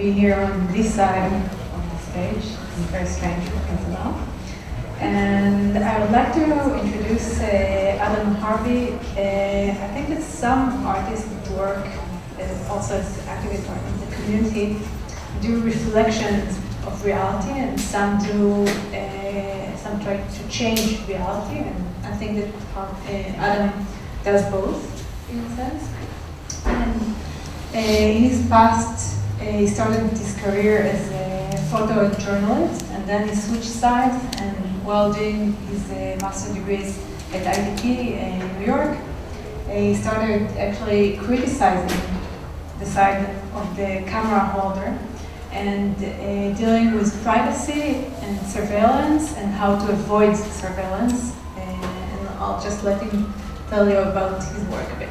be here on this side of the stage. I'm very strange as well. And I would like to introduce Adam Harvey. I think that some artists work also as activists in the community do reflections of reality, and some try to change reality. And I think that Adam does both in a sense. And in his past, he started his career as a photojournalist, and then he switched sides, and while doing his master's degrees at IDT in New York, he started actually criticizing the side of the camera holder and dealing with privacy and surveillance and how to avoid surveillance. And I'll just let him tell you about his work a bit.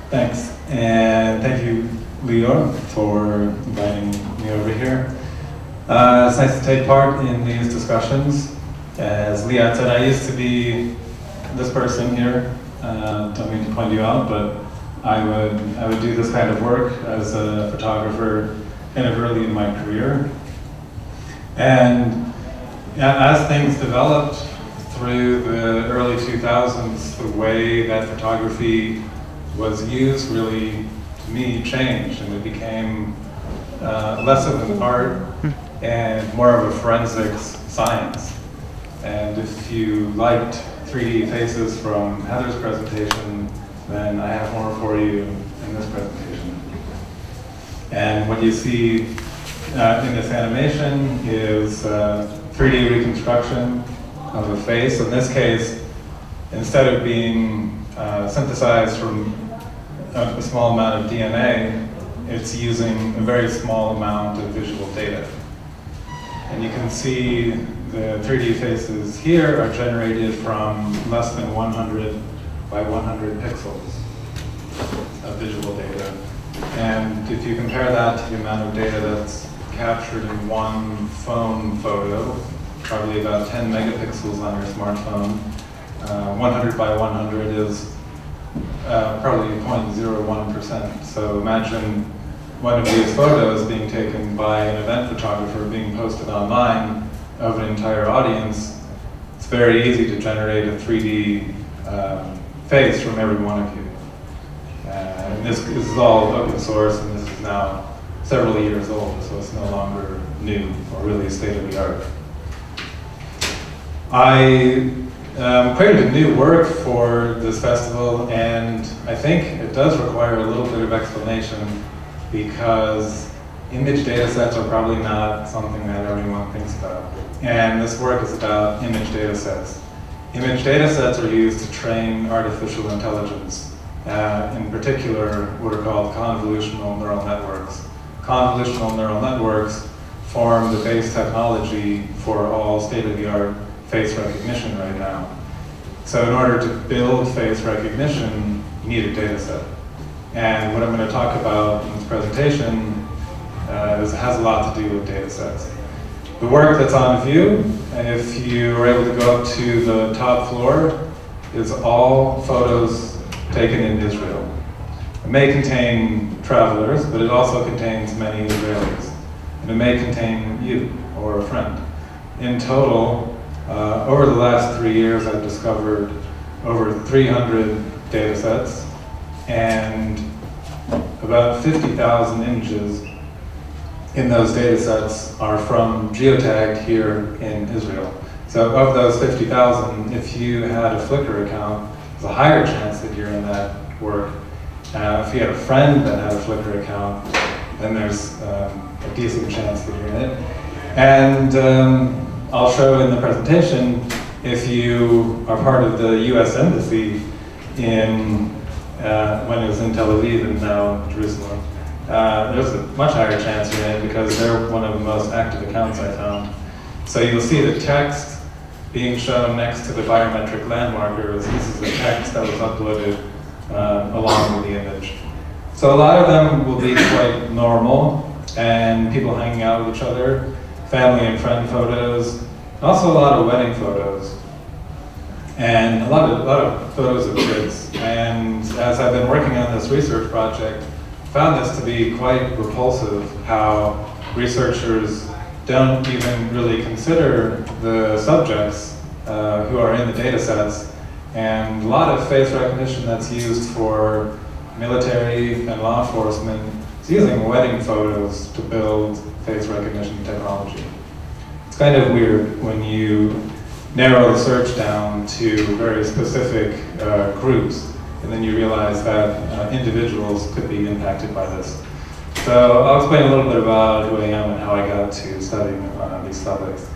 Thanks, and thank you, Liat, for inviting me over here. It's nice to take part in these discussions. As Liat said, I used to be this person here. Don't mean to point you out, but I would do this kind of work as a photographer kind of early in my career. And as things developed through the early 2000s, the way that photography was used really, to me, changed, and it became less of an art and more of a forensics science. And if you liked 3D faces from Heather's presentation, then I have more for you in this presentation. And what you see in this animation is 3D reconstruction of a face. In this case, instead of being synthesized from a small amount of DNA, it's using a very small amount of visual data. And you can see the 3D faces here are generated from less than 100 by 100 pixels of visual data. And if you compare that to the amount of data that's captured in one phone photo, probably about 10 megapixels on your smartphone, 100 by 100 is probably 0.01%. So imagine one of these photos being taken by an event photographer being posted online of an entire audience. It's very easy to generate a 3D face from every one of you. And this is all open source, and this is now several years old, so it's no longer new or really state-of-the-art. I created new work for this festival, and I think it does require a little bit of explanation because image data sets are probably not something that everyone thinks about. And this work is about image data sets. Image data sets are used to train artificial intelligence, in particular what are called convolutional neural networks. Convolutional neural networks form the base technology for all state-of-the-art face recognition right now. So in order to build face recognition, you need a data set. And what I'm going to talk about in this presentation has a lot to do with data sets. The work that's on view, if you are able to go up to the top floor, is all photos taken in Israel. It may contain travelers, but it also contains many Israelis. And it may contain you or a friend. In total, over the last 3 years, I've discovered over 300 data sets and about 50,000 images in those data sets are from geotagged here in Israel. So of those 50,000, if you had a Flickr account, there's a higher chance that you're in that work. If you had a friend that had a Flickr account, then there's a decent chance that you're in it. And I'll show in the presentation, if you are part of the US Embassy in, when it was in Tel Aviv and now Jerusalem, there's a much higher chance you're in it because they're one of the most active accounts I found. So you'll see the text being shown next to the biometric landmarkers. This is the text that was uploaded along with the image. So a lot of them will be quite normal and people hanging out with each other, family and friend photos, also a lot of wedding photos, and a lot of photos of kids. And as I've been working on this research project found this to be quite repulsive, how researchers don't even really consider the subjects who are in the data sets, and a lot of face recognition that's used for military and law enforcement is using wedding photos to build face recognition technology. It's kind of weird when you narrow the search down to very specific groups, and then you realize that individuals could be impacted by this. So I'll explain a little bit about who I am and how I got to studying these topics.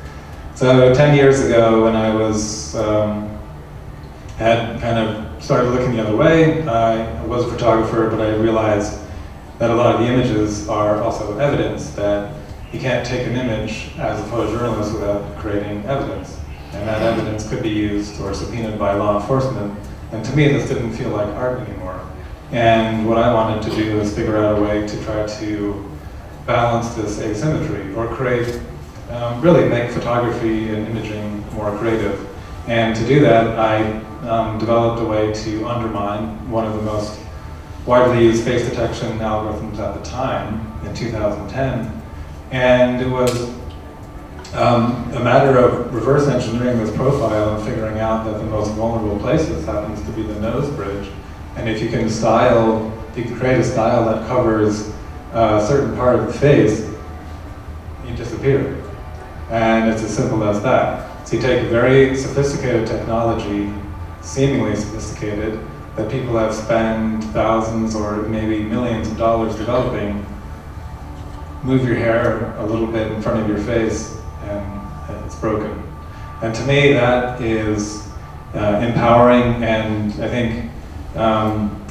So 10 years ago, when I was had kind of started looking the other way, I was a photographer, but I realized that a lot of the images are also evidence, that you can't take an image as a photojournalist without creating evidence. And that evidence could be used or subpoenaed by law enforcement. And to me, this didn't feel like art anymore. And what I wanted to do is figure out a way to try to balance this asymmetry, or create, really make photography and imaging more creative. And to do that, I developed a way to undermine one of the most widely used face detection algorithms at the time, in 2010. And it was a matter of reverse engineering this profile and figuring out that the most vulnerable places happens to be the nose bridge. And if you can create a style that covers a certain part of the face, you disappear. And it's as simple as that. So you take a very sophisticated technology, seemingly sophisticated, that people have spent thousands or maybe millions of dollars developing, move your hair a little bit in front of your face, and it's broken. And to me, that is empowering, and I think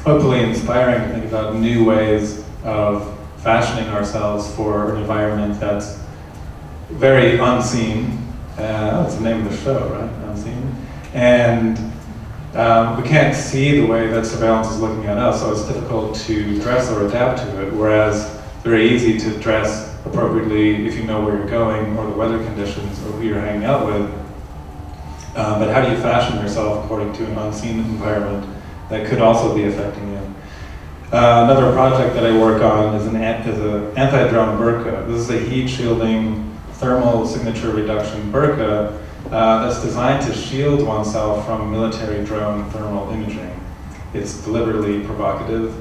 hopefully inspiring to think about new ways of fashioning ourselves for an environment that's very unseen. That's the name of the show, right? Unseen. And we can't see the way that surveillance is looking at us, so it's difficult to dress or adapt to it, whereas it's very easy to dress appropriately if you know where you're going, or the weather conditions, or who you're hanging out with. But how do you fashion yourself according to an unseen environment that could also be affecting you? Another project that I work on is an anti-drone burqa. This is a heat-shielding thermal signature reduction burqa that's designed to shield oneself from military drone thermal imaging. It's deliberately provocative,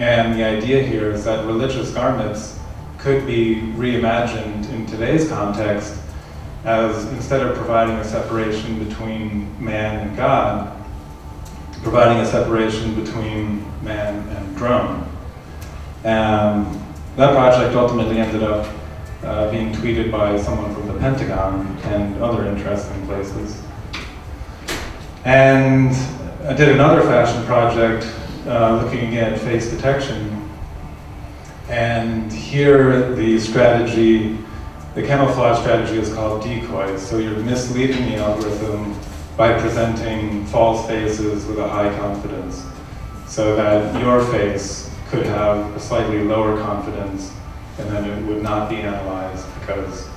and the idea here is that religious garments could be reimagined in today's context as, instead of providing a separation between man and God, providing a separation between man and drone. That project ultimately ended up being tweeted by someone from the Pentagon and other interesting places. And I did another fashion project looking again at face detection. And here the strategy, the camouflage strategy, is called decoys. So you're misleading the algorithm by presenting false faces with a high confidence, so that your face could have a slightly lower confidence, and then it would not be analyzed, because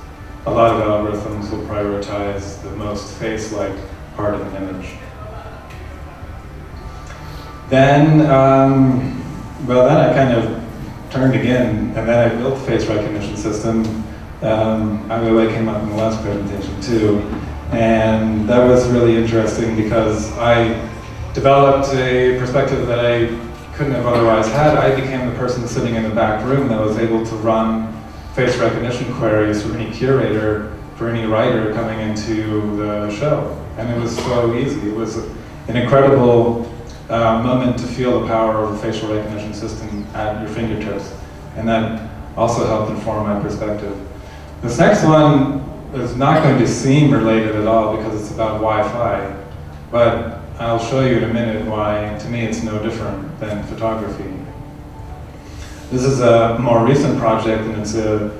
a lot of algorithms will prioritize the most face-like part of an image. Then, then I kind of turned again, and then I built the face recognition system. I came up in the last presentation too, and that was really interesting because I developed a perspective that I couldn't have otherwise had. I became the person sitting in the back room that was able to run face recognition queries for any curator, for any writer coming into the show. And it was so easy. It was an incredible moment to feel the power of a facial recognition system at your fingertips. And that also helped inform my perspective. This next one is not going to seem related at all because it's about Wi-Fi, but I'll show you in a minute why, to me, it's no different than photography. This is a more recent project, and it's a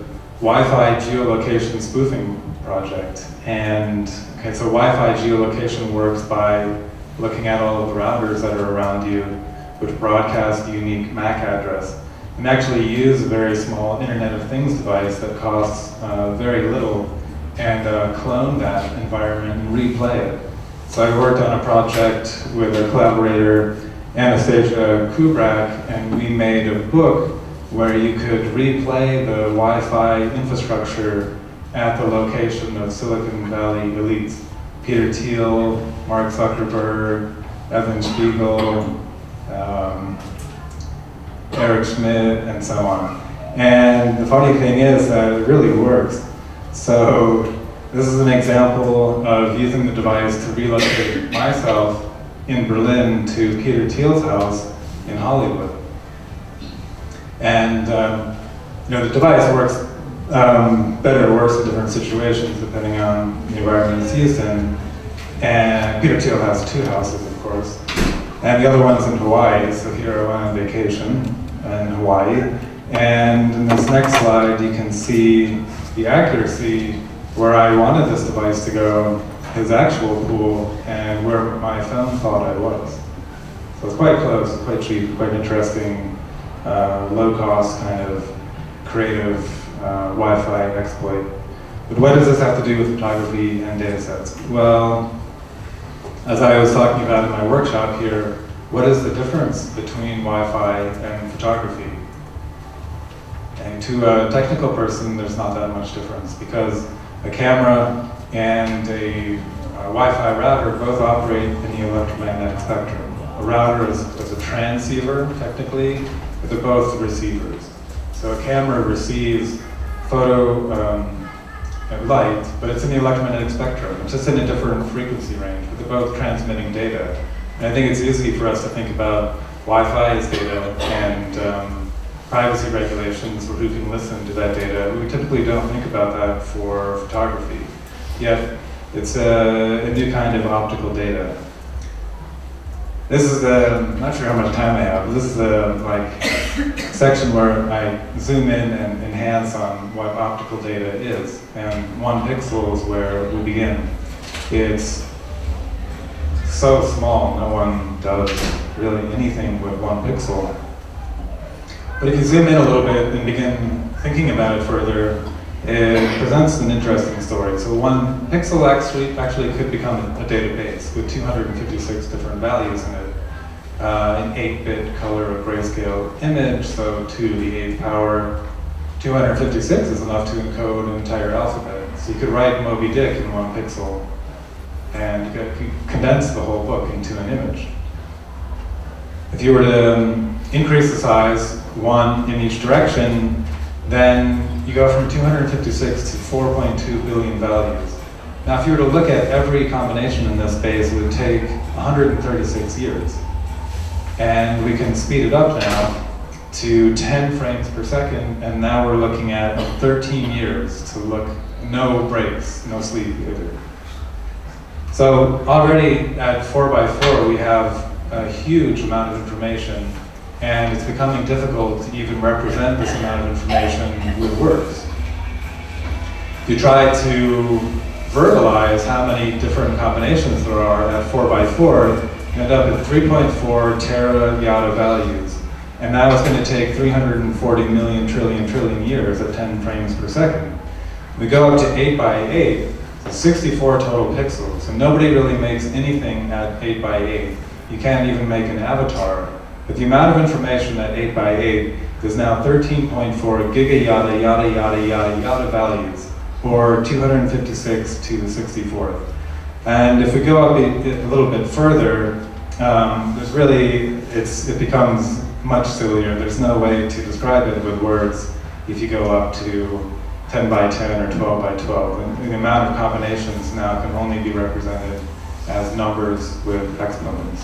Wi-Fi geolocation spoofing project. And okay, so Wi-Fi geolocation works by looking at all of the routers that are around you, which broadcast a unique MAC address, and actually use a very small Internet of Things device that costs very little, and clone that environment and replay it. So I worked on a project with a collaborator, Anastasia Kubrak, and we made a book where you could replay the Wi-Fi infrastructure at the location of Silicon Valley elites. Peter Thiel, Mark Zuckerberg, Evan Spiegel, Eric Schmidt, and so on. And the funny thing is that it really works. So this is an example of using the device to relocate myself in Berlin to Peter Thiel's house in Hollywood. And the device works better or worse in different situations depending on the environment it's used in. And Peter Thiel has 2 houses, of course. And the other one's in Hawaii, so here I'm on vacation in Hawaii. And in this next slide, you can see the accuracy where I wanted this device to go, his actual pool, and where my phone thought I was. So it's quite close, quite cheap, quite interesting, low-cost kind of creative Wi-Fi exploit. But what does this have to do with photography and data sets? Well, as I was talking about in my workshop here, what is the difference between Wi-Fi and photography? And to a technical person, there's not that much difference because a camera and a Wi-Fi router both operate in the electromagnetic spectrum. A router is a transceiver, technically, but they're both receivers. So a camera receives photo light, but it's in the electromagnetic spectrum. It's just in a different frequency range, but they're both transmitting data. And I think it's easy for us to think about Wi-Fi as data and privacy regulations for who can listen to that data. We typically don't think about that for photography. Yet, it's a new kind of optical data. This is I'm not sure how much time I have, but this is the section where I zoom in and enhance on what optical data is. And 1 pixel is where we begin. It's so small, no one does really anything with 1 pixel. But if you zoom in a little bit and begin thinking about it further, it presents an interesting story. So 1 pixel actually could become a database with 256 different values in it. An 8-bit color or grayscale image, so 2 to the 8th power. 256 is enough to encode an entire alphabet. So you could write Moby Dick in 1 pixel, and you could condense the whole book into an image. If you were to increase the size 1 in each direction, then you go from 256 to 4.2 billion values. Now, if you were to look at every combination in this space, it would take 136 years. And we can speed it up now to 10 frames per second, and now we're looking at 13 years to look, no breaks, no sleep either. So already at 4x4, we have a huge amount of information, and it's becoming difficult to even represent this amount of information with words. If you try to verbalize how many different combinations there are at 4x4, you end up at 3.4 tera yada values. And now it's going to take 340 million trillion years at 10 frames per second. We go up to 8x8, so 64 total pixels. So nobody really makes anything at 8x8. You can't even make an avatar. But the amount of information at 8x8 is now 13.4 giga yada yada yada yada yada values, or 256 to the 64th. And if we go up a little bit further, it becomes much sillier. There's no way to describe it with words if you go up to 10 by 10 or 12 by 12. And the amount of combinations now can only be represented as numbers with exponents.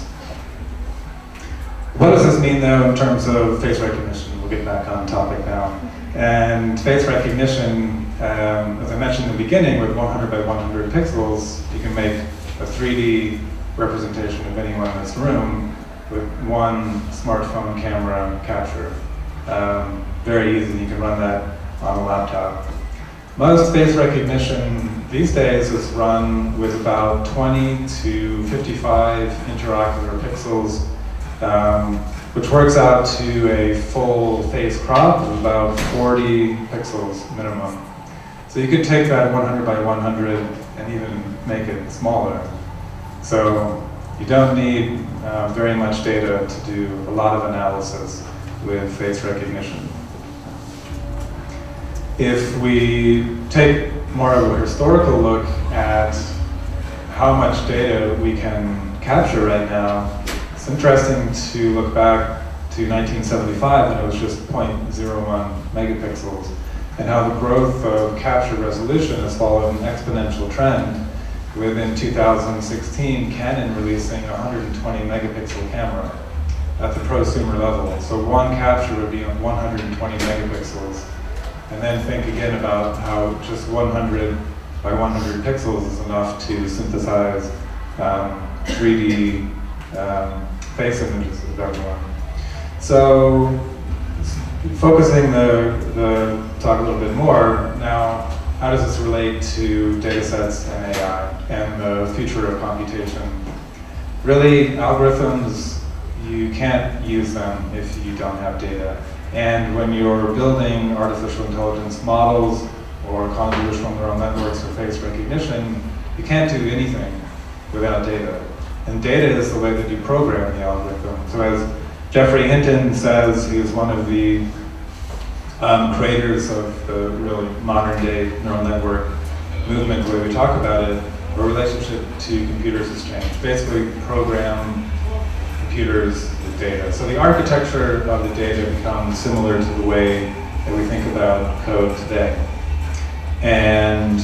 What does this mean, though, in terms of face recognition? We'll get back on topic now. And face recognition, as I mentioned in the beginning, with 100 by 100 pixels, you can make a 3D representation of anyone in this room with 1 smartphone camera capture. Very easy, you can run that on a laptop. Most face recognition these days is run with about 20 to 55 interocular pixels, which works out to a full face crop of about 40 pixels minimum. So you could take that 100 by 100 and even make it smaller. So you don't need very much data to do a lot of analysis with face recognition. If we take more of a historical look at how much data we can capture right now, it's interesting to look back to 1975 when it was just 0.01 megapixels, and how the growth of capture resolution has followed an exponential trend, with in 2016 Canon releasing a 120 megapixel camera at the prosumer level. So one capture would be on 120 megapixels. And then think again about how just 100 by 100 pixels is enough to synthesize 3D face images of everyone. So focusing the talk a little bit more, now how does this relate to datasets and AI and the future of computation? Really, algorithms, you can't use them if you don't have data. And when you're building artificial intelligence models or convolutional neural networks for face recognition, you can't do anything without data. And data is the way that you program the algorithm. So as Jeffrey Hinton says, he is one of the creators of the really modern day neural network movement, the way we talk about it, our relationship to computers has changed. Basically, program computers with data. So the architecture of the data becomes similar to the way that we think about code today. And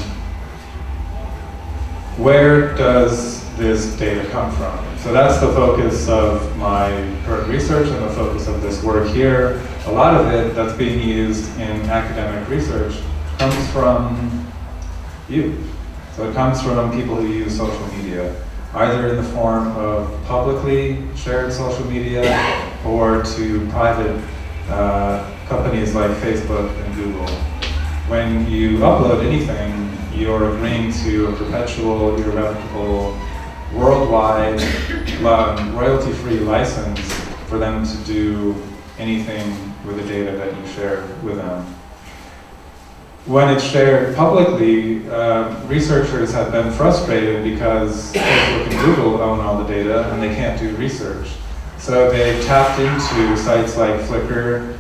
where does this data come from? So that's the focus of my current research and the focus of this work here. A lot of it that's being used in academic research comes from you. So it comes from people who use social media, either in the form of publicly shared social media or to private companies like Facebook and Google. When you upload anything, you're agreeing to a perpetual, irrevocable, worldwide, royalty-free license for them to do anything with the data that you share with them. When it's shared publicly, researchers have been frustrated because Facebook and Google own all the data and they can't do research. So they tapped into sites like Flickr,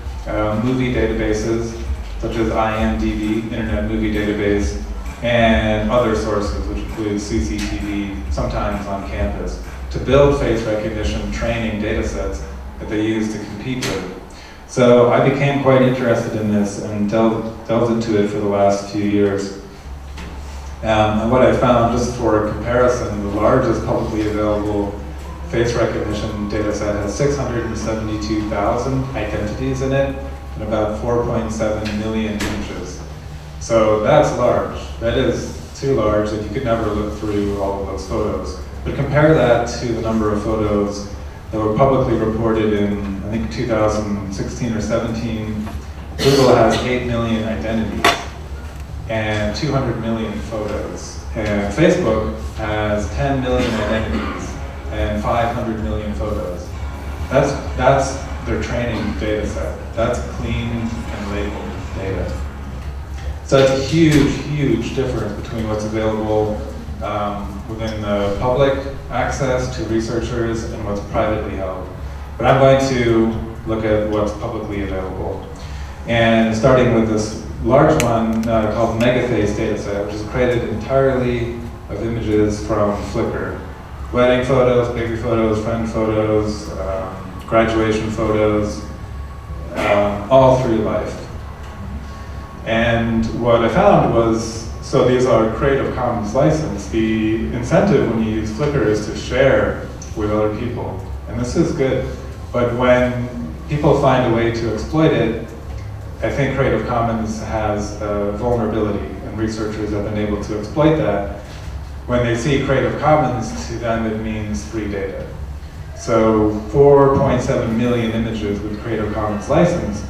movie databases, such as IMDb, Internet Movie Database, and other sources, which include CCTV, sometimes on campus, to build face recognition training data sets that they use to compete with. So I became quite interested in this and delved into it for the last few years. And what I found, just for a comparison, the largest publicly available face recognition data set has 672,000 identities in it and about 4.7 million images. So that's large. That is too large that you could never look through all of those photos. But compare that to the number of photos that were publicly reported in, I think, 2016 or 17. Google has 8 million identities and 200 million photos. And Facebook has 10 million identities and 500 million photos. That's their training data set. That's cleaned and labeled data. So it's a huge, huge difference between what's available within the public access to researchers and what's privately held. But I'm going to look at what's publicly available. And starting with this large one called MegaPixels dataset, which is created entirely of images from Flickr. Wedding photos, baby photos, friend photos, graduation photos, all through life. And what I found was, so these are Creative Commons licensed. The incentive when you use Flickr is to share with other people. And this is good. But when people find a way to exploit it, I think Creative Commons has a vulnerability, and researchers have been able to exploit that. When they see Creative Commons, to them it means free data. So 4.7 million images with Creative Commons license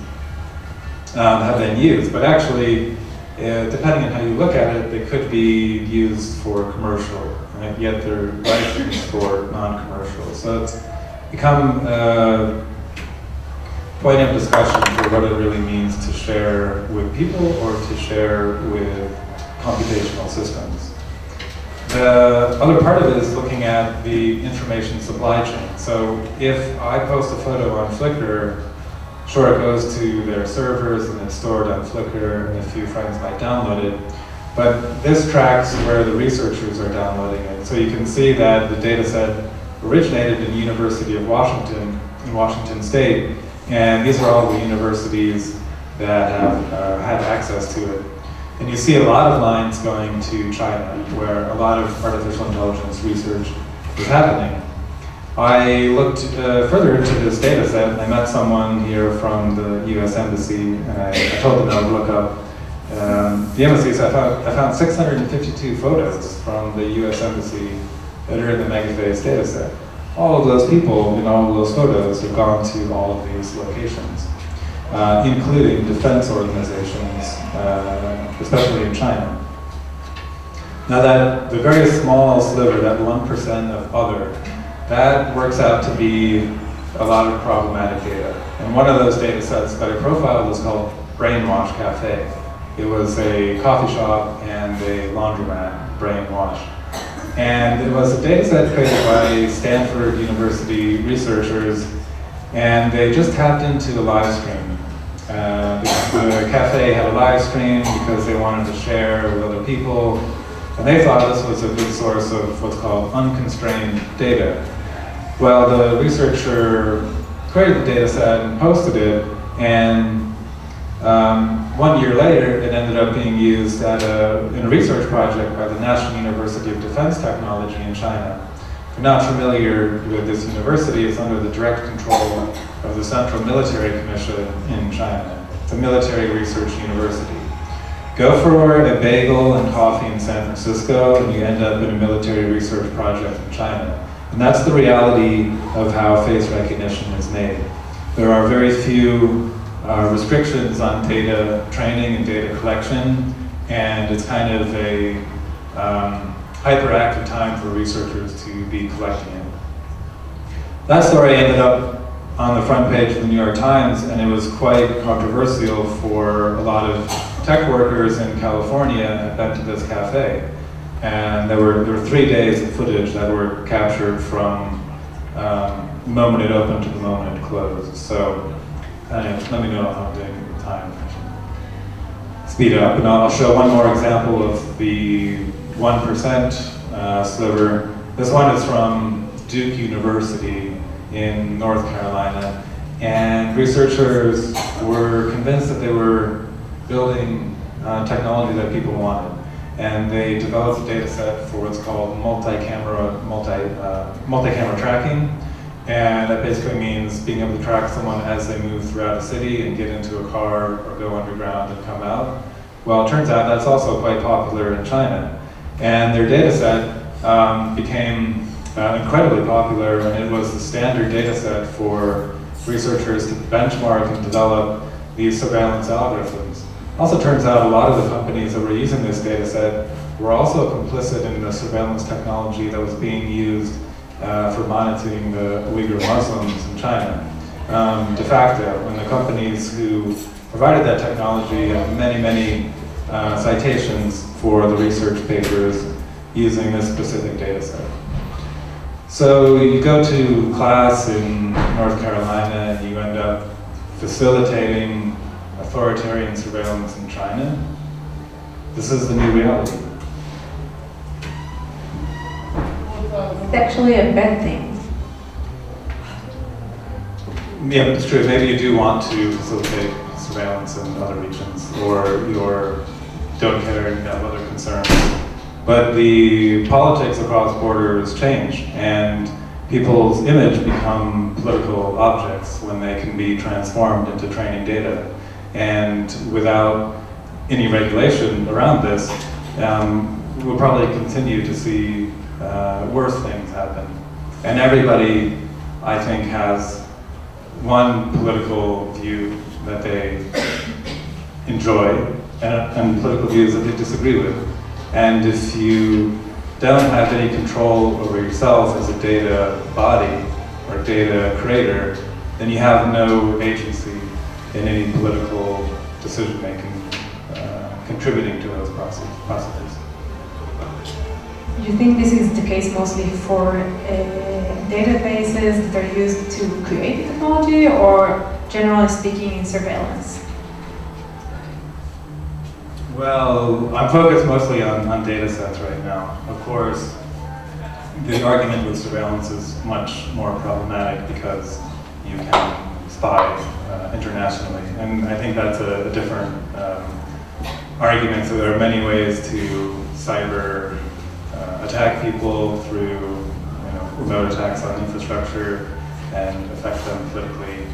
have been used, but actually, depending on how you look at it, they could be used for commercial, right? Yet they're licensed for non-commercial. So it's become a point of discussion for what it really means to share with people or to share with computational systems. The other part of it is looking at the information supply chain. So if I post a photo on Flickr, Sure, it goes to their servers and it's stored on Flickr, and a few friends might download it. But this tracks where the researchers are downloading it. So you can see that the data set originated in the University of Washington, in Washington State, and these are all the universities that have had access to it. And you see a lot of lines going to China, where a lot of artificial intelligence research is happening. I looked further into this data set, and I met someone here from the US Embassy, and I told them I would look up the embassies. I found 652 photos from the US Embassy that are in the MegaPixels data set. All of those people in all of those photos have gone to all of these locations, including defense organizations, especially in China. Now that the very small sliver, that 1% of other, that works out to be a lot of problematic data. And one of those data sets that I profiled was called Brainwash Cafe. It was a coffee shop and a laundromat, Brainwash. And it was a data set created by Stanford University researchers, and they just tapped into a live stream. The cafe had a live stream because they wanted to share with other people, and they thought this was a good source of what's called unconstrained data. Well, the researcher created the data set and posted it, and 1 year later, it ended up being used in a research project by the National University of Defense Technology in China. If you're not familiar with this university, it's under the direct control of the Central Military Commission in China. It's a military research university. Go for a bagel and coffee in San Francisco, and you end up in a military research project in China. And that's the reality of how face recognition is made. There are very few restrictions on data training and data collection, and it's kind of a hyperactive time for researchers to be collecting it. That story ended up on the front page of the New York Times, and it was quite controversial for a lot of tech workers in California at been to this cafe. And there were 3 days of footage that were captured from the moment it opened to the moment it closed. So let me know how I'm doing at the time. I should speed up, and I'll show one more example of the 1% sliver. This one is from Duke University in North Carolina, and researchers were convinced that they were building technology that people wanted. And they developed a data set for what's called multi-camera tracking. And that basically means being able to track someone as they move throughout a city and get into a car or go underground and come out. Well, it turns out that's also quite popular in China. And their data set became incredibly popular, and it was the standard data set for researchers to benchmark and develop these surveillance algorithms. Also turns out a lot of the companies that were using this data set were also complicit in the surveillance technology that was being used for monitoring the Uyghur Muslims in China. De facto, and the companies who provided that technology have many citations for the research papers using this specific data set. So you go to class in North Carolina and you end up facilitating authoritarian surveillance in China. This is the new reality. It's actually a bad thing. Yeah, it's true. Maybe you do want to facilitate surveillance in other regions, or you don't care and have other concerns. But the politics across borders change, and people's image become political objects when they can be transformed into training data. And without any regulation around this, we'll probably continue to see worse things happen. And everybody, I think, has one political view that they enjoy and political views that they disagree with. And if you don't have any control over yourself as a data body or data creator, then you have no agency in any political decision-making contributing to those processes. Do you think this is the case mostly for databases that are used to create the technology, or generally speaking, in surveillance? Well, I'm focused mostly on data sets right now. Of course, the argument with surveillance is much more problematic because you can spy internationally. And I think that's a different argument. So there are many ways to cyber attack people through remote attacks on infrastructure and affect them politically.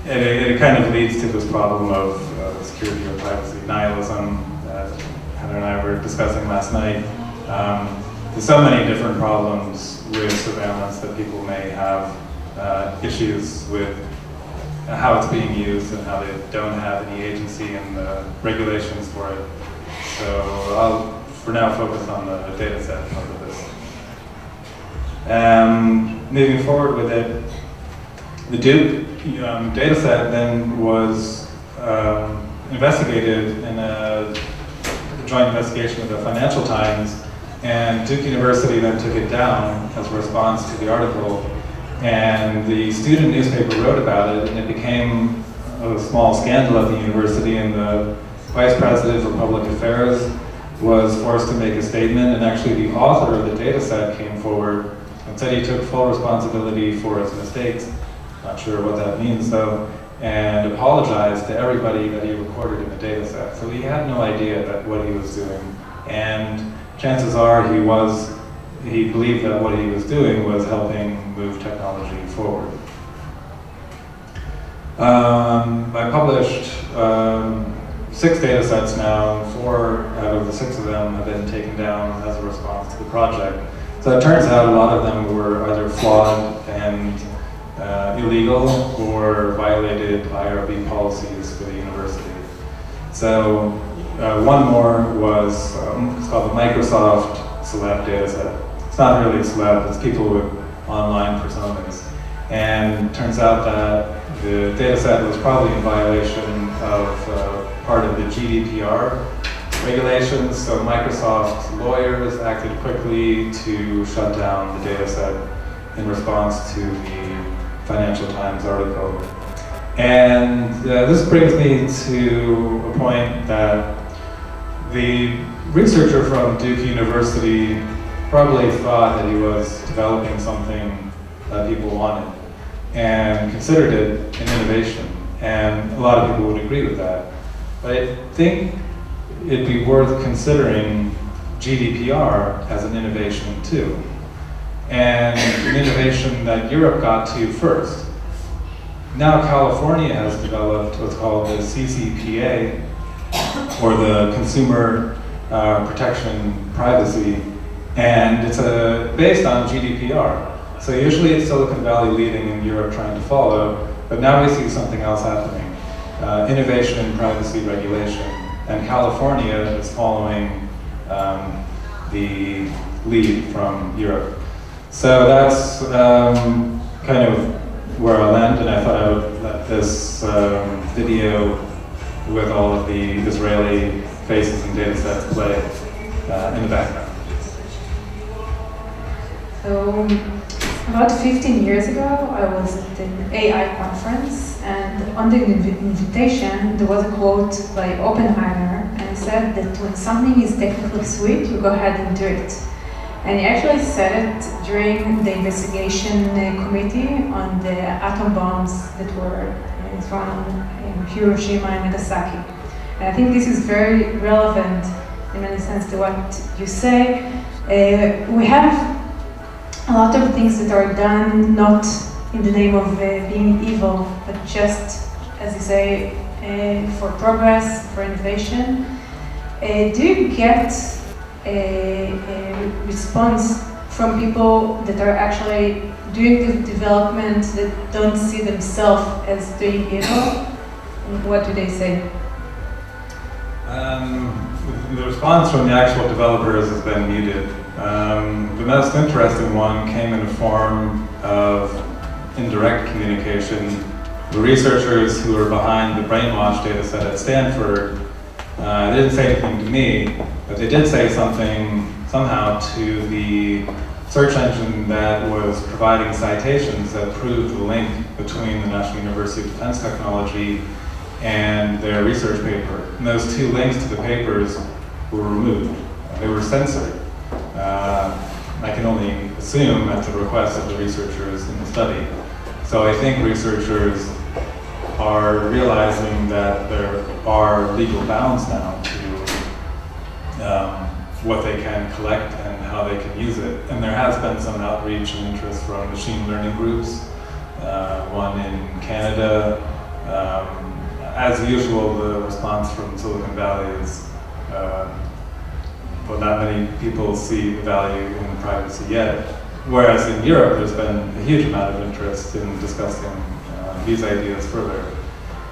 It kind of leads to this problem of security or privacy nihilism that Heather and I were discussing last night. There's so many different problems with surveillance that people may have issues with how it's being used and how they don't have any agency in the regulations for it. So I'll, for now, focus on the data set part of this. Moving forward with it, the Duke data set then was investigated in a joint investigation with the Financial Times, and Duke University then took it down as a response to the article. And the student newspaper wrote about it, and it became a small scandal at the university, and the vice president for public affairs was forced to make a statement, and actually the author of the data set came forward and said he took full responsibility for his mistakes, not sure what that means though, and apologized to everybody that he recorded in the data set. So he had no idea that what he was doing, and chances are he believed that what he was doing was helping move technology forward. I published 6 data sets now, 4 out of the 6 of them have been taken down as a response to the project. So it turns out a lot of them were either flawed and illegal or violated IRB policies for the university. So one more was, it's called the Microsoft Celeb dataset. It's not really a celeb, it's people with online personas. And it turns out that the dataset was probably in violation of part of the GDPR regulations, so Microsoft lawyers acted quickly to shut down the dataset in response to the Financial Times article. And this brings me to a point that the researcher from Duke University probably thought that he was developing something that people wanted and considered it an innovation. And a lot of people would agree with that. But I think it'd be worth considering GDPR as an innovation too. And an innovation that Europe got to first. Now California has developed what's called the CCPA, or the Consumer Protection Privacy, and it's based on GDPR. So usually it's Silicon Valley leading and Europe trying to follow, but now we see something else happening. Innovation in privacy regulation, and California is following the lead from Europe. So that's kind of where I'll end, and I thought I would let this video with all of the Israeli faces and data sets play in the background. So, about 15 years ago, I was at an AI conference, and on the invitation, there was a quote by Oppenheimer, and he said that when something is technically sweet, you go ahead and do it. And he actually said it during the investigation committee on the atom bombs that were thrown in Hiroshima and Nagasaki. And I think this is very relevant in many sense to what you say. We have a lot of things that are done not in the name of being evil, but just, as you say, for progress, for innovation. Do you get a response from people that are actually doing the development that don't see themselves as doing evil? What do they say? The response from the actual developers has been muted. The most interesting one came in the form of indirect communication. The researchers who were behind the brainwash data set at Stanford, they didn't say anything to me, but they did say something somehow to the search engine that was providing citations that proved the link between the National University of Defense Technology and their research paper. And those two links to the papers were removed. They were censored. I can only assume at the request of the researchers in the study. So I think researchers are realizing that there are legal bounds now to what they can collect and how they can use it. And there has been some outreach and interest from machine learning groups, one in Canada. As usual, the response from Silicon Valley is, well, not many people see the value in privacy yet. Whereas in Europe, there's been a huge amount of interest in discussing these ideas further.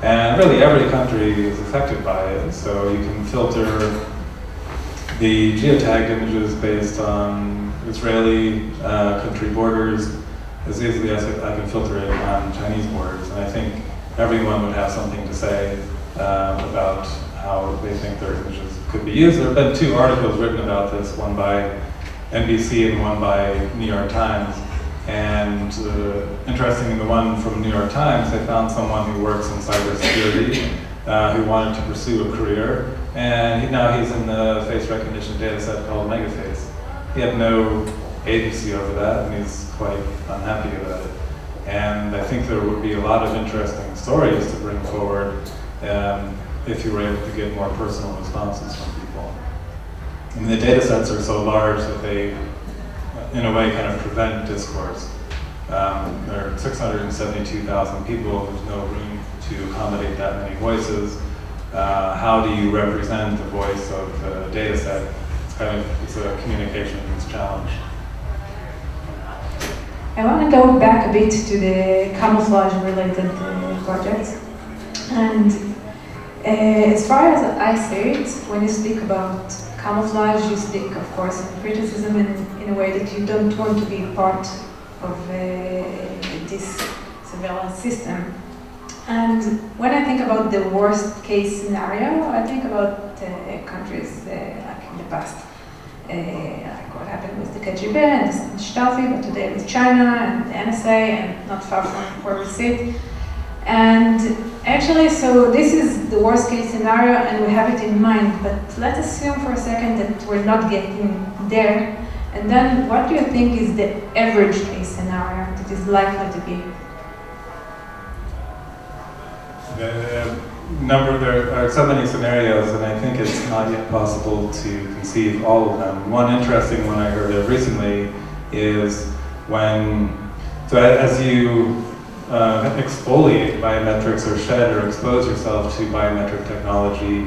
And really every country is affected by it. So you can filter the geotagged images based on Israeli country borders as easily as I can filter it on Chinese borders. And I think everyone would have something to say about how they think their images could be used. There have been two articles written about this, one by NBC and one by New York Times. And interesting, in the one from New York Times, they found someone who works in cybersecurity who wanted to pursue a career. And now he's in the face recognition data set called MegaPixels. He had no agency over that, and he's quite unhappy about it. And I think there would be a lot of interesting stories to bring forward if you were able to get more personal responses from people. And the data sets are so large that they, in a way, kind of prevent discourse. There are 672,000 people. There's no room to accommodate that many voices. How do you represent the voice of the data set? It's a communications challenge. I want to go back a bit to the camouflage-related projects. And as far as I see it, when you speak about camouflage, you speak, of course, of criticism in a way that you don't want to be part of this surveillance system. And when I think about the worst case scenario, I think about countries like in the past, like what happened with the KGB and the Stasi, but today with China and the NSA, and not far from where we sit. And actually, so this is the worst case scenario, and we have it in mind, but let's assume for a second that we're not getting there. And then what do you think is the average case scenario that is likely to be? There are so many scenarios, and I think it's not yet possible to conceive all of them. One interesting one I heard of recently is when, so as you exfoliate biometrics or shed or expose yourself to biometric technology,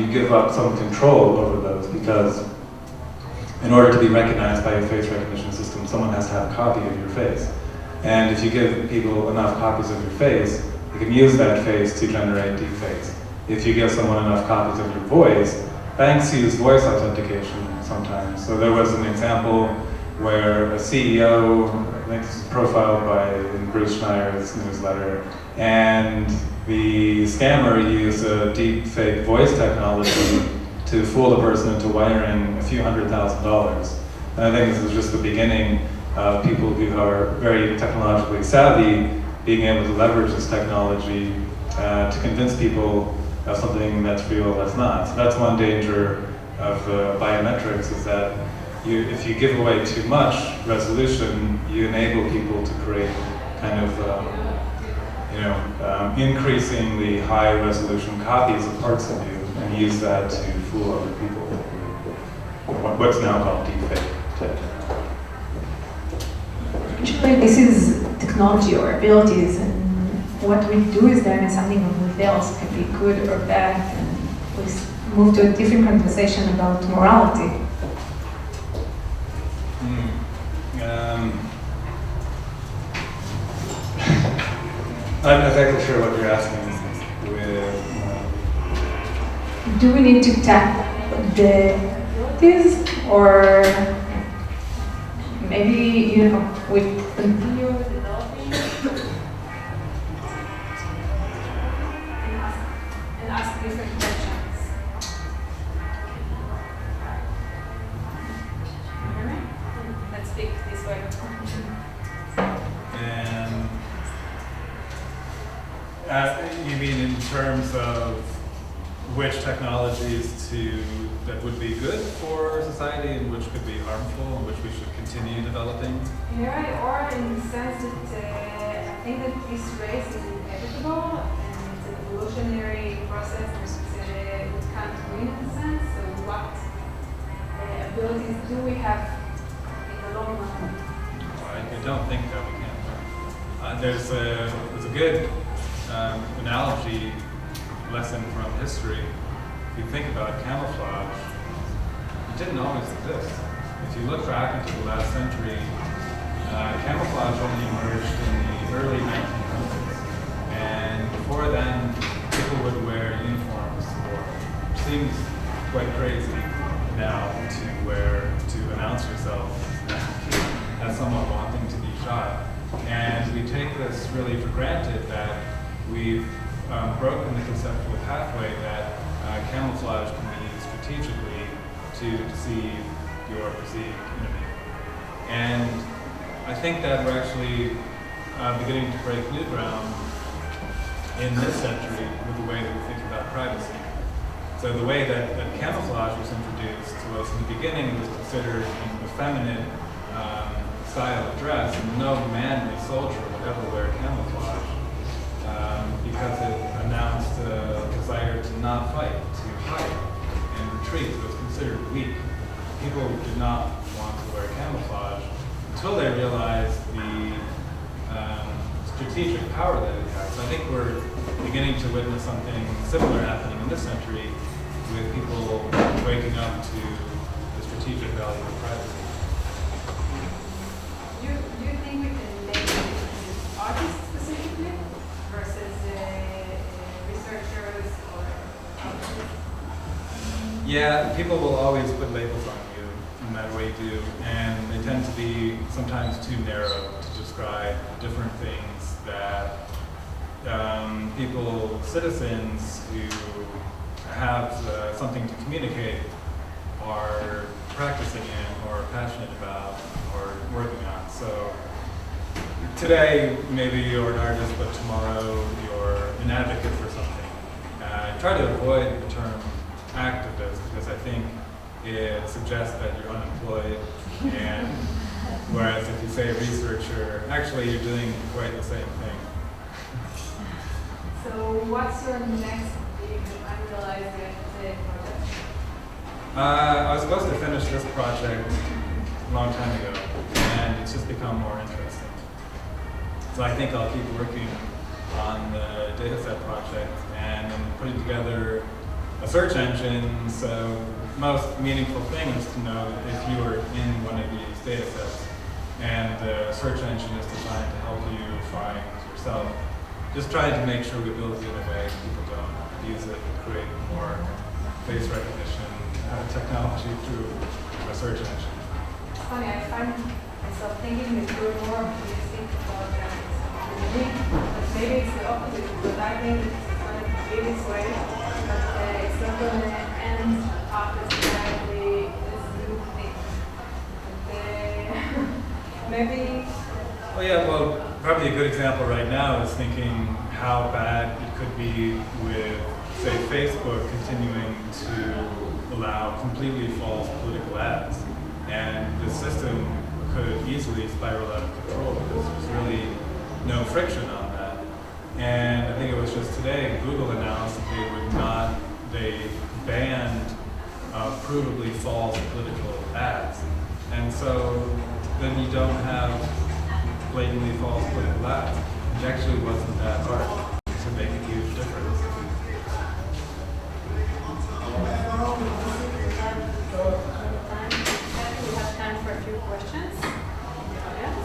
you give up some control over those, because in order to be recognized by a face recognition system, someone has to have a copy of your face. And if you give people enough copies of your face, you can use that face to generate deepfakes. If you give someone enough copies of your voice, banks use voice authentication sometimes. So there was an example where a CEO, I think this is profiled in Bruce Schneier's newsletter, and the scammer used a deepfake voice technology to fool the person into wiring a few $100,000. And I think this is just the beginning of people who are very technologically savvy being able to leverage this technology to convince people of something that's real that's not. So that's one danger of biometrics, is that if you give away too much resolution, you enable people to create kind of increasingly high resolution copies of parts of you and use that to fool other people. What's now called deepfake. Actually, this is technology or abilities, and what we do is then something else can be good or bad, and we move to a different conversation about morality. I'm not exactly sure what you're asking with. Do we need to tap the abilities, or maybe we continue developing and ask different questions? That's mean in terms of which technologies that would be good for society and which could be harmful and which we should continue developing? Yeah, or in the sense that I think that this race is inevitable and it's an evolutionary process that we can't win in a sense. So what abilities do we have in the long run? I don't think that we can win. There's a good analogy lesson from history. If you think about camouflage, it didn't always exist. If you look back into the last century, camouflage only emerged in the early 1900s. And before then, people would wear uniforms, which seems quite crazy now to announce yourself as someone wanting to be shot. And we take this really for granted that we've broken the conceptual pathway that camouflage can be used strategically to deceive your perceived enemy. And I think that we're actually beginning to break new ground in this century with the way that we think about privacy. So the way that camouflage was introduced to us in the beginning was considered a feminine style of dress, and no manly soldier would ever wear camouflage because it announced a desire to not fight, to hide and retreat. It was considered weak. People did not want to wear camouflage until they realized the strategic power that it has. So I think we're beginning to witness something similar happening in this century with people waking up to the strategic value of privacy. Do you think we can label artists specifically versus researchers or artists? Yeah, people will always put labels on you, no matter what you do, and they tend to be sometimes too narrow to describe different things that citizens who have something to communicate are practicing in or passionate about or working on. So today, maybe you're an artist, but tomorrow you're an advocate for something. I try to avoid the term activist because I think it suggests that you're unemployed, and whereas if you say researcher, actually you're doing quite the same thing. So what's your next big unrealized project? I was supposed to finish this project a long time ago, and it's just become more interesting. So I think I'll keep working on the dataset project and putting together a search engine. So the most meaningful thing is to know if you are in one of these datasets, and the search engine is designed to help you find yourself. Just trying to make sure we build it in a way people don't abuse it and create more face recognition technology through a search engine. It's funny, I find myself thinking that you're more optimistic about that. But maybe it's the opposite, because I think it's going to be this way, but it's not going to end up as exactly as you think. But maybe... Oh yeah, well, probably a good example right now is thinking how bad it could be with, say, Facebook continuing to allow completely false political ads. And the system could easily spiral out of control because there's really no friction on that. And I think it was just today, Google announced that they banned provably false political ads. And so then you don't have blatantly false political ads. It actually wasn't that hard to make a huge difference. We have time for a few questions. Yes.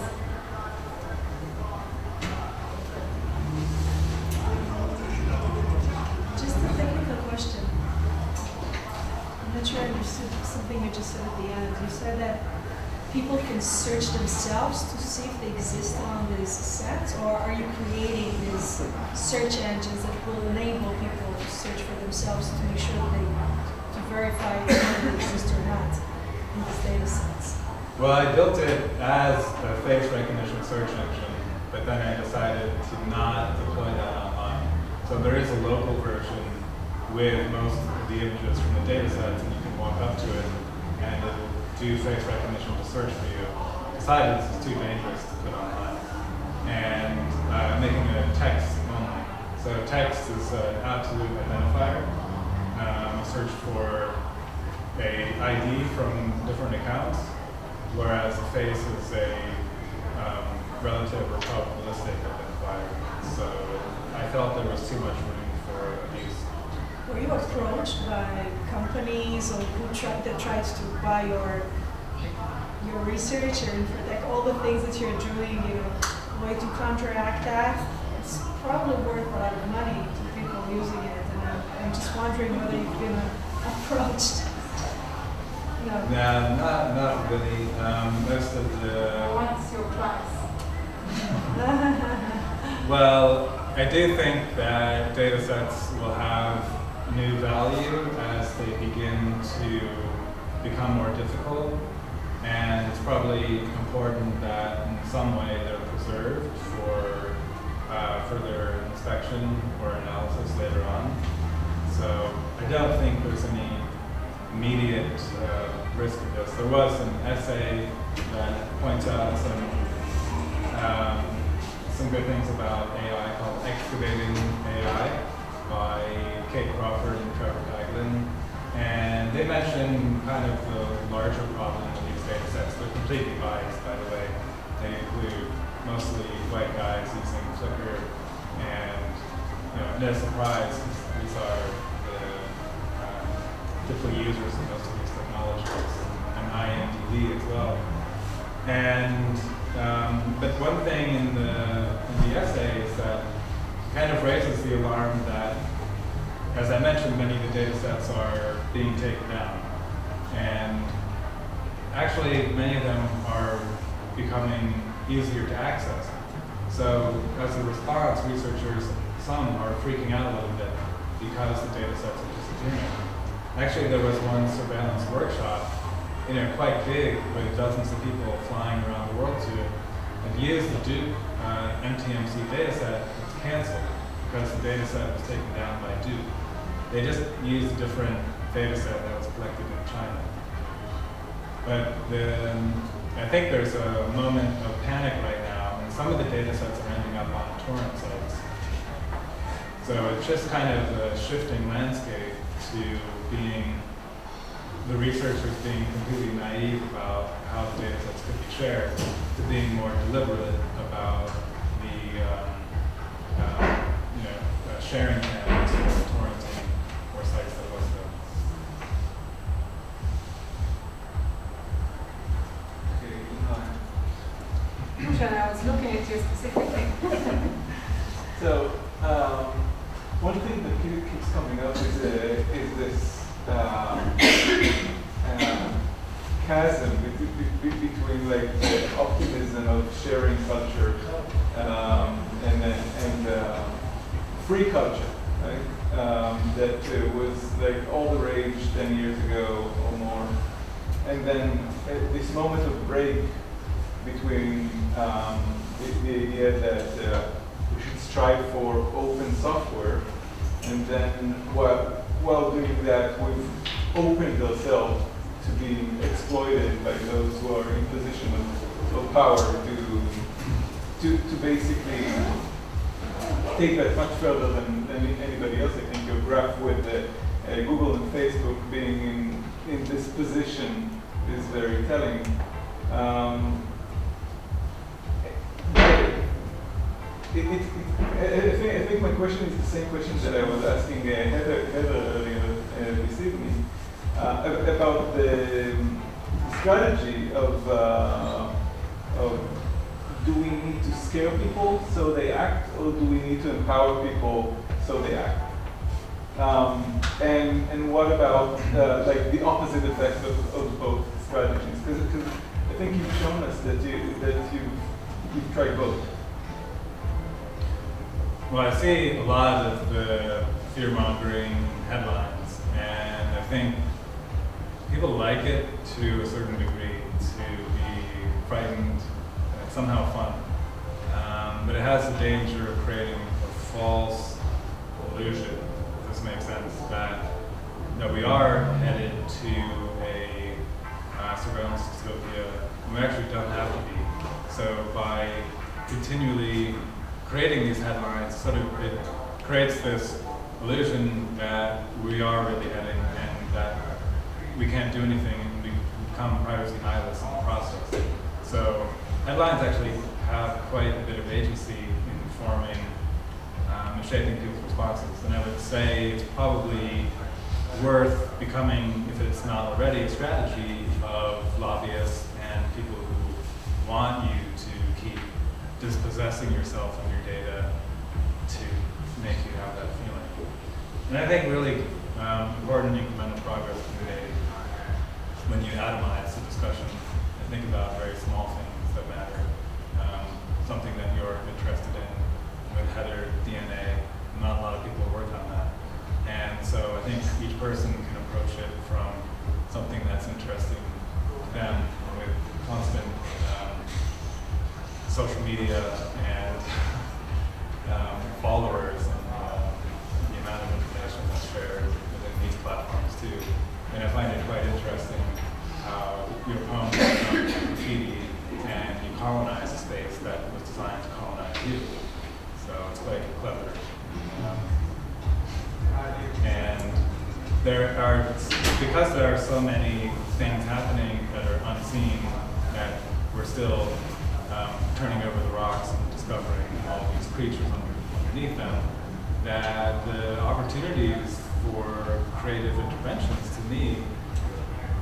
Just a technical question. I'm not sure I understood something you just said at the end. You said that people can search themselves to see if they exist on these sets, or are you creating these search engines that will enable people to search for themselves to make sure that to verify whether they exist or not in these data sets? Well, I built it as a face recognition search engine, but then I decided to not deploy that online. So there is a local version with most of the images from the data sets, and you can walk up to it and it will do face recognition to search for you. Decided this is too dangerous to put online. And making it text only. So text is an absolute identifier. A search for a ID from different accounts, whereas a face is a relative or probabilistic identifier. So I felt there was too much room for abuse. Were you approached by companies or that tried to buy your research and for like all the things that you're doing, way to counteract that? It's probably worth a lot of money to people using it, and I'm just wondering whether you've been approached. No. Yeah, not really. Most of the. What's your price? Well, I do think that data sets will have new value as they begin to become more difficult. And it's probably important that in some way they're preserved for further inspection or analysis later on. So I don't think there's any immediate risk of this. There was an essay that points out some good things about AI called Excavating AI by Kate Crawford and Trevor Diglin. And they mention kind of the larger problem with these data sets. They're completely biased, by the way. They include mostly white guys using Flickr, and no surprise, these are the typical users of most of these technologies, and IMDb as well. And but one thing in the essay is that it kind of raises the alarm that, as I mentioned, many of the data sets are being taken down. And actually, many of them are becoming easier to access. So as a response, researchers, some are freaking out a little bit because the data sets are disappearing. Actually, there was one surveillance workshop, quite big, with dozens of people flying around the world to it, and used the Duke MTMC data set. It's canceled because the data set was taken down by Duke. They just used a different data set that was collected in China. But I think there's a moment of panic right now, and some of the data sets are ending up on torrent sites. So it's just kind of a shifting landscape to being the researchers being completely naive about how the data sets could be shared, to being more deliberate about the sharing channels or torrenting or sites that host them. Sean, I was looking at you specifically. So one thing that keeps coming up is this chasm between like the optimism of sharing culture and free culture, right? That was like all the rage 10 years ago or more, and then this moment of break between the idea that we should strive for open software, and then while doing that, we've opened ourselves to being exploited by those who are in position of power to basically take that much further than anybody else. I think your graph with Google and Facebook being in this position is very telling. I think my question is the same question that I was asking Heather earlier this evening about the strategy of do we need to scare people so they act, or do we need to empower people so they act? And what about like the opposite effect of both strategies? Because I think you've shown us that you've tried both. Well, I see a lot of the fear-mongering headlines, and I think people like it to a certain degree, to be frightened, somehow fun. But it has the danger of creating a false illusion, if this makes sense, that we are headed to a surveillance dystopia, and we actually don't have to be. So by continually creating these headlines, it creates this illusion that we are really heading and that we can't do anything and we become privacy nihilists in the process. So headlines actually have quite a bit of agency in forming and shaping people's responses. And I would say it's probably worth becoming, if it's not already, a strategy of lobbyists and people who want you to keep dispossessing yourself of your data to make you have that feeling. And I think really important incremental progress can be made when you atomize the discussion and think about very small things that matter. Something that you're interested in with Heather DNA. Not a lot of people work on that. And so I think each person can approach it from something that's interesting to them with constant social media and followers and the amount of information that's shared within these platforms too. And I find it quite interesting how your poem becomes graffiti and you colonize a space that was designed to colonize you. So it's quite clever. And because there are so many things happening that are unseen, that we're still turning over the rocks and discovering all these creatures underneath them, that the opportunities for creative interventions, to me,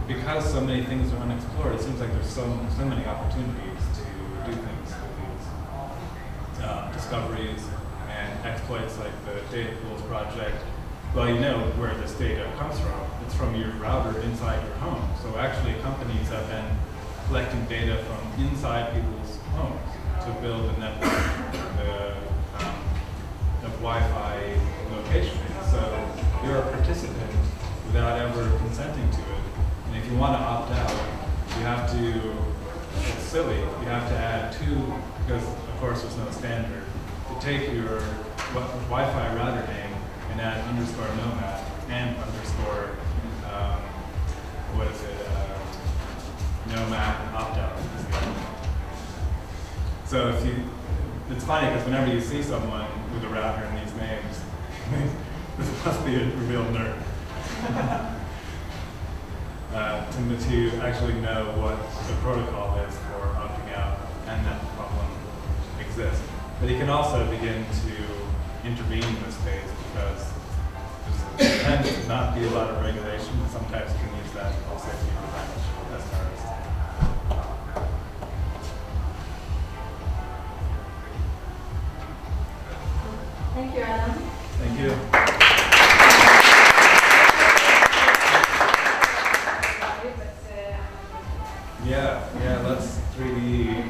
because so many things are unexplored, it seems like there's so many opportunities to do things with these discoveries and exploits like the data pools project. Well, you know where this data comes from. It's from your router inside your home. So actually companies have been collecting data from inside people's homes to build a network of Wi-Fi location. So you're a participant without ever consenting to it. And if you want to opt out, you have to, it's silly, you have to add two, because of course there's no standard, to take your Wi-Fi router name and add underscore nomad and underscore, what is it, nomad opt-out. So if you, it's funny because whenever you see someone with a router and these names, this must be a real nerd. To actually know what the protocol is for opting out and that the problem exists. But you can also begin to intervene in this space because there tends to not be a lot of regulation. Sometimes you can use that also to your advantage as an artist. Thank you, Adam. Thank you. Yeah, let's 3D